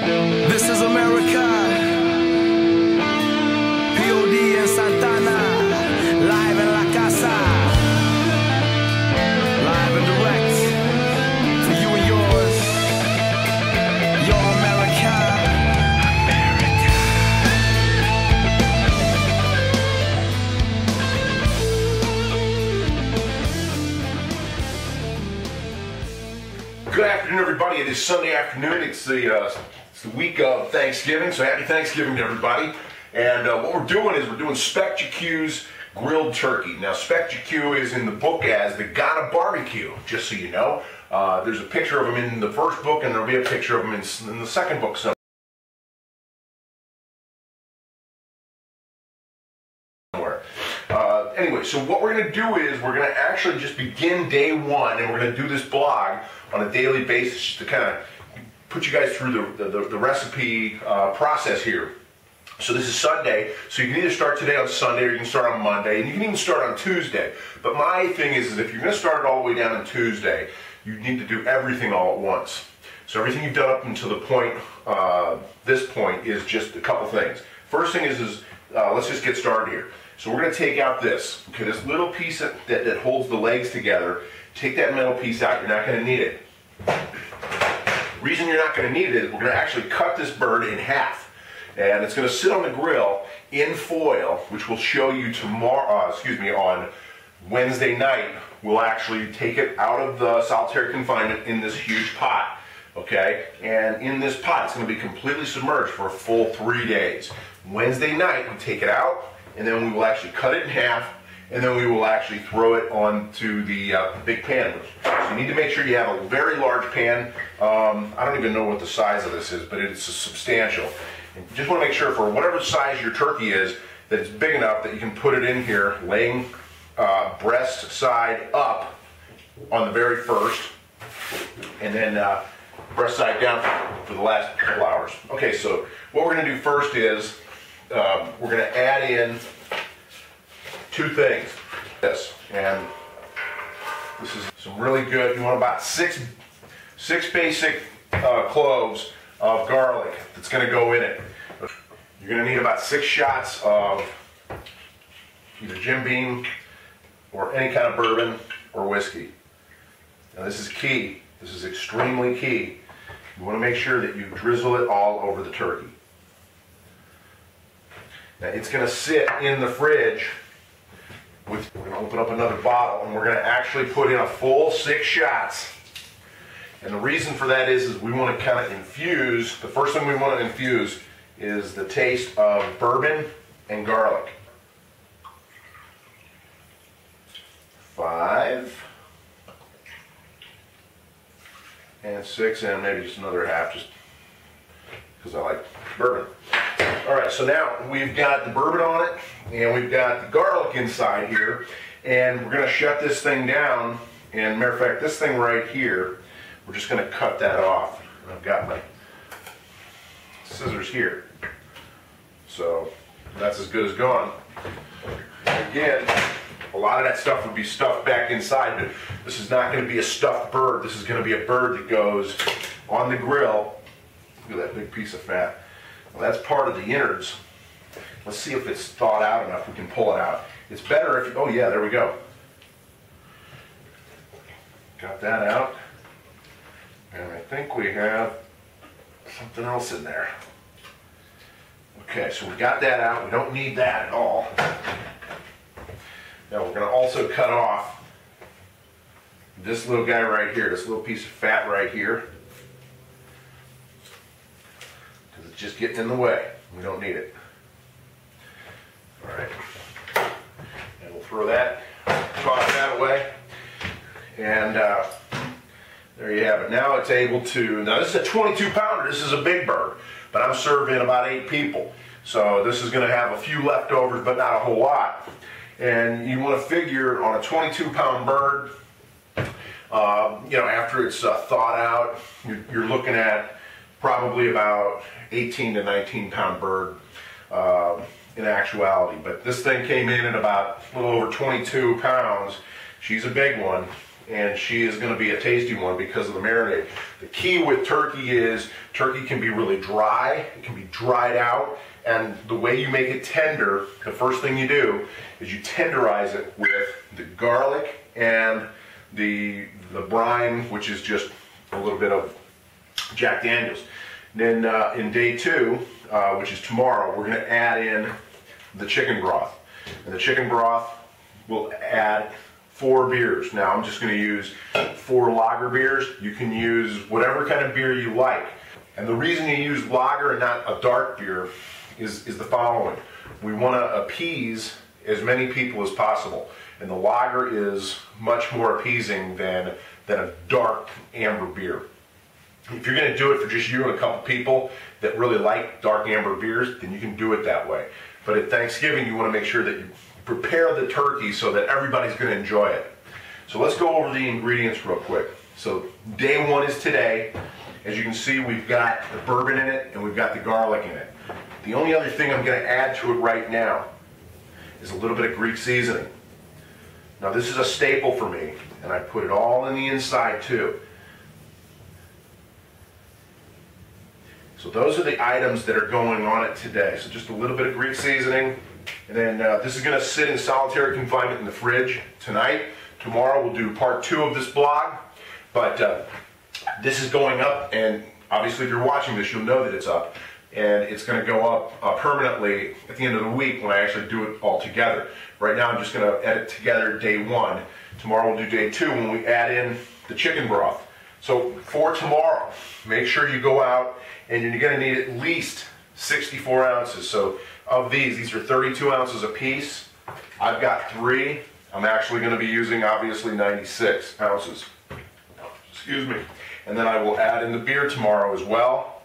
This is America. POD in Santana. Live in La Casa. Live and direct. For you and yours. Your America. Good afternoon, everybody. It is Sunday afternoon. It's the week of Thanksgiving, so happy Thanksgiving to everybody. And what we're doing is we're doing Spekjecue's grilled turkey. Now, Spekjecue is in the book as the god of barbecue, just so you know. There's a picture of him in the first book, and there'll be a picture of him in the second book somewhere. Anyway, so what we're going to do is we're going to actually just begin day one, and we're going to do this blog on a daily basis just to kind of put you guys through the recipe process here. So this is Sunday, so you can either start today on Sunday or you can start on Monday, and you can even start on Tuesday. But my thing is if you're going to start it all the way down on Tuesday, you need to do everything all at once. So everything you've done up until the point, this point, is just a couple things. First thing is let's just get started here. So we're going to take out this, okay, this little piece that holds the legs together. Take that metal piece out. You're not going to need it. The reason you're not going to need it is we're going to actually cut this bird in half. And it's going to sit on the grill in foil, which we'll show you tomorrow, on Wednesday night. We'll actually take it out of the solitary confinement in this huge pot. Okay? And in this pot, it's going to be completely submerged for a full 3 days. Wednesday night, we take it out, and then we will actually cut it in half, and then we will actually throw it onto the big pan. So you need to make sure you have a very large pan. I don't even know what the size of this is, but it's substantial. And you just want to make sure for whatever size your turkey is, that it's big enough that you can put it in here, laying breast side up on the very first, and then breast side down for the last couple hours. Okay, so what we're going to do first is we're going to add in two things. This, and this is some really good. You want about six basic cloves of garlic that's going to go in it. You're going to need about 6 shots of either Jim Beam or any kind of bourbon or whiskey. Now this is key. This is extremely key. You want to make sure that you drizzle it all over the turkey. Now it's going to sit in the fridge. We're going to open up another bottle, and we're going to actually put in a full 6 shots. And the reason for that is we want to kind of infuse, the first thing we want to infuse is the taste of bourbon and garlic. 5 and 6, and maybe just another half, just because I like bourbon. All right, so now we've got the bourbon on it, and we've got the garlic inside here, and we're going to shut this thing down. And matter of fact, this thing right here, we're just going to cut that off. And I've got my scissors here, so that's as good as gone. And again, a lot of that stuff would be stuffed back inside, but this is not going to be a stuffed bird. This is going to be a bird that goes on the grill. Look at that big piece of fat. Well, that's part of the innards. Let's see if it's thawed out enough we can pull it out. It's better if, oh yeah, there we go. Got that out. And I think we have something else in there. Okay, so we got that out. We don't need that at all. Now we're going to also cut off this little guy right here, this little piece of fat right here. Just getting in the way. We don't need it. All right. And we'll throw that, toss that away. And there you have it. Now it's able to, now this is a 22 pounder. This is a big bird, but I'm serving about 8 people. So this is going to have a few leftovers, but not a whole lot. And you want to figure on a 22 pound bird, you know, after it's thawed out, you're looking at probably about 18 to 19 pound bird in actuality. But this thing came in at about a little over 22 pounds. She's a big one. and she is going to be a tasty one because of the marinade. The key with turkey is turkey can be really dry, it can be dried out, and the way you make it tender, the first thing you do is you tenderize it with the garlic and the brine, which is just a little bit of Jack Daniels. Then in day 2, which is tomorrow, we're going to add in the chicken broth. And the chicken broth will add 4 beers. Now I'm just going to use 4 lager beers. You can use whatever kind of beer you like. And the reason you use lager and not a dark beer is the following. We want to appease as many people as possible. And the lager is much more appeasing than a dark amber beer. If you're going to do it for just you and a couple people that really like dark amber beers, then you can do it that way. But at Thanksgiving, you want to make sure that you prepare the turkey so that everybody's going to enjoy it. So let's go over the ingredients real quick. So day 1 is today. As you can see, we've got the bourbon in it and we've got the garlic in it. The only other thing I'm going to add to it right now is a little bit of Greek seasoning. Now this is a staple for me, and I put it all in the inside too. So those are the items that are going on it today. So just a little bit of Greek seasoning, and then this is going to sit in solitary confinement in the fridge tonight. Tomorrow we'll do part 2 of this blog, but this is going up, and obviously if you're watching this, you'll know that it's up, and it's going to go up permanently at the end of the week when I actually do it all together. Right now I'm just going to edit together day 1. Tomorrow we'll do day 2 when we add in the chicken broth. So for tomorrow, make sure you go out and you're going to need at least 64 ounces. So of these are 32 ounces a piece. I've got 3. I'm actually going to be using obviously 96 ounces. Excuse me. And then I will add in the beer tomorrow as well.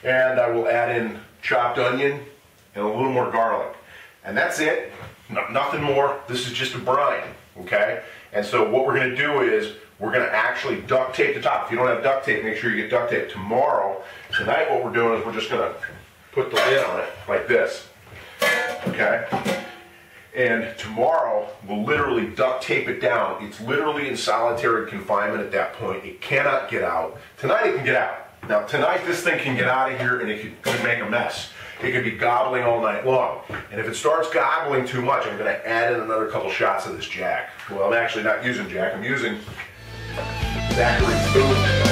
And I will add in chopped onion and a little more garlic. And that's it. Nothing more. This is just a brine, okay? And so what we're going to do is we're going to actually duct tape the top. If you don't have duct tape, make sure you get duct tape. Tonight what we're doing is we're just going to put the lid on it like this, okay? And tomorrow we'll literally duct tape it down. It's literally in solitary confinement at that point. It cannot get out. Tonight it can get out. Now tonight this thing can get out of here and it could make a mess. It could be gobbling all night long. And if it starts gobbling too much, I'm going to add in another couple shots of this Jack. Well, I'm actually not using Jack. I'm using Zachary's Boom.